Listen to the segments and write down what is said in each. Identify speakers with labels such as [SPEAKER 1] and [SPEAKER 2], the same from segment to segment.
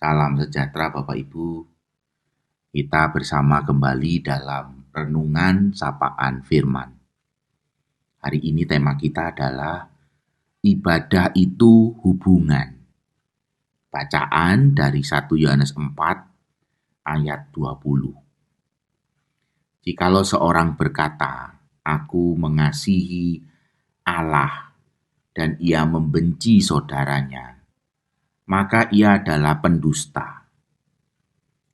[SPEAKER 1] Salam sejahtera Bapak Ibu. Kita bersama kembali dalam renungan sapaan firman. Hari ini tema kita adalah ibadah itu hubungan. Bacaan dari 1 Yohanes 4 ayat 20. Jikalau seorang berkata, aku mengasihi Allah dan ia membenci saudaranya, maka ia adalah pendusta.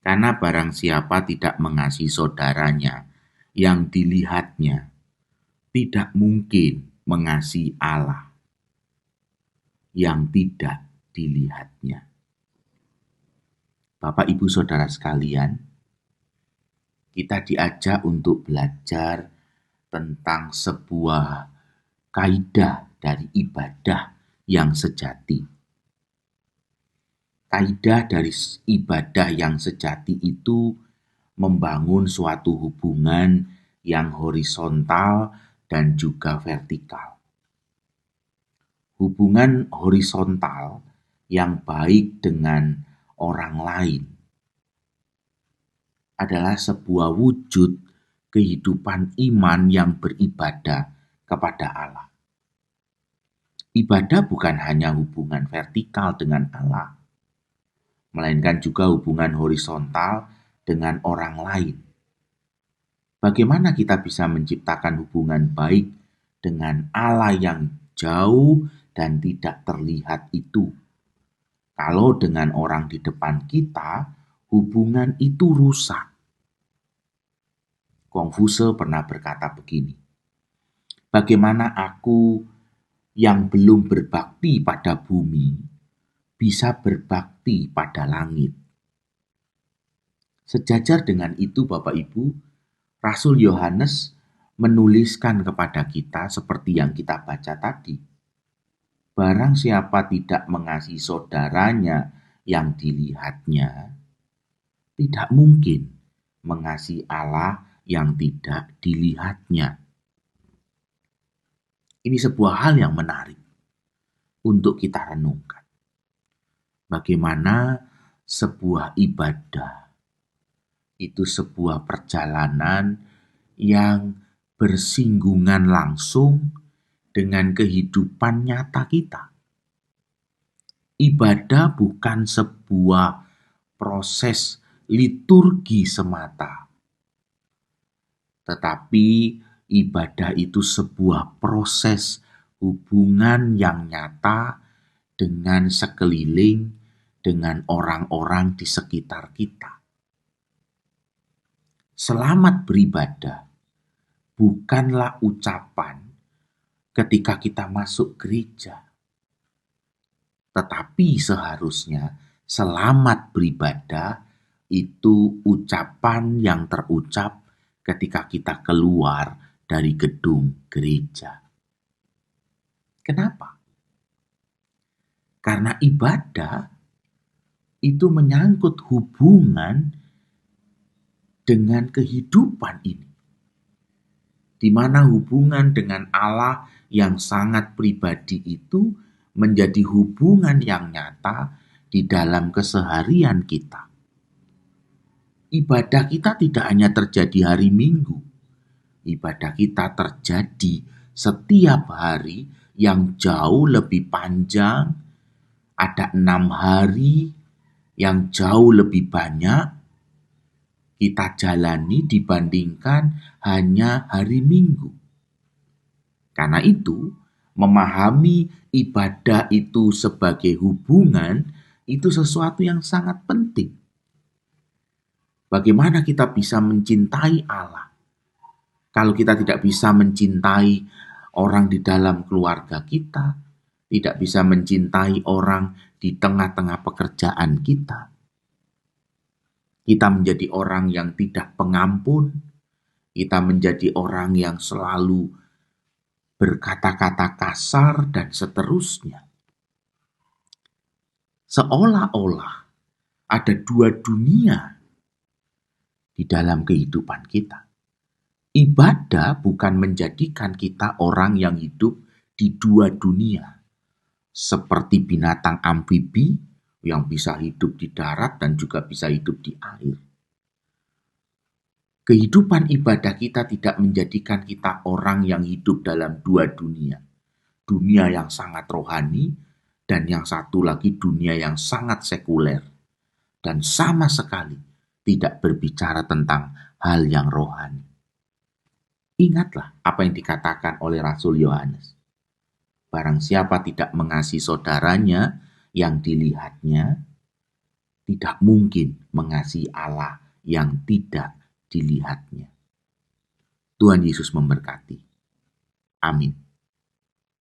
[SPEAKER 1] Karena barang siapa tidak mengasihi saudaranya yang dilihatnya, tidak mungkin mengasihi Allah yang tidak dilihatnya. Bapak, Ibu, Saudara sekalian, kita diajak untuk belajar tentang sebuah kaidah dari ibadah yang sejati. Kaidah dari ibadah yang sejati itu membangun suatu hubungan yang horizontal dan juga vertikal. Hubungan horizontal yang baik dengan orang lain adalah sebuah wujud kehidupan iman yang beribadah kepada Allah. Ibadah bukan hanya hubungan vertikal dengan Allah, melainkan juga hubungan horizontal dengan orang lain. Bagaimana kita bisa menciptakan hubungan baik dengan Allah yang jauh dan tidak terlihat itu? Kalau dengan orang di depan kita, hubungan itu rusak. Konfuse pernah berkata begini, bagaimana aku yang belum berbakti pada bumi bisa berbakti pada langit? Sejajar dengan itu, Bapak Ibu, Rasul Yohanes menuliskan kepada kita seperti yang kita baca tadi. Barang siapa tidak mengasihi saudaranya yang dilihatnya, tidak mungkin mengasihi Allah yang tidak dilihatnya. Ini sebuah hal yang menarik untuk kita renungkan. Bagaimana sebuah ibadah itu sebuah perjalanan yang bersinggungan langsung dengan kehidupan nyata kita. Ibadah bukan sebuah proses liturgi semata, tetapi ibadah itu sebuah proses hubungan yang nyata dengan sekeliling, dengan orang-orang di sekitar kita. Selamat beribadah bukanlah ucapan ketika kita masuk gereja, tetapi seharusnya selamat beribadah itu ucapan yang terucap ketika kita keluar dari gedung gereja. Kenapa? Karena ibadah itu menyangkut hubungan dengan kehidupan ini, di mana hubungan dengan Allah yang sangat pribadi itu menjadi hubungan yang nyata di dalam keseharian kita. Ibadah kita tidak hanya terjadi hari Minggu, ibadah kita terjadi setiap hari yang jauh lebih panjang. Ada 6 hari yang jauh lebih banyak kita jalani dibandingkan hanya hari Minggu. Karena itu, memahami ibadah itu sebagai hubungan itu sesuatu yang sangat penting. Bagaimana kita bisa mencintai Allah kalau kita tidak bisa mencintai orang di dalam keluarga kita, tidak bisa mencintai orang di tengah-tengah pekerjaan kita? Kita menjadi orang yang tidak pengampun, kita menjadi orang yang selalu berkata-kata kasar dan seterusnya. Seolah-olah ada 2 dunia di dalam kehidupan kita. Ibadah bukan menjadikan kita orang yang hidup di 2 dunia, seperti binatang amfibi yang bisa hidup di darat dan juga bisa hidup di air. Kehidupan ibadah kita tidak menjadikan kita orang yang hidup dalam dua dunia. Dunia yang sangat rohani dan yang satu lagi dunia yang sangat sekuler. Dan sama sekali tidak berbicara tentang hal yang rohani. Ingatlah apa yang dikatakan oleh Rasul Yohanes. Barang siapa tidak mengasihi saudaranya yang dilihatnya, tidak mungkin mengasihi Allah yang tidak dilihatnya. Tuhan Yesus memberkati. Amin.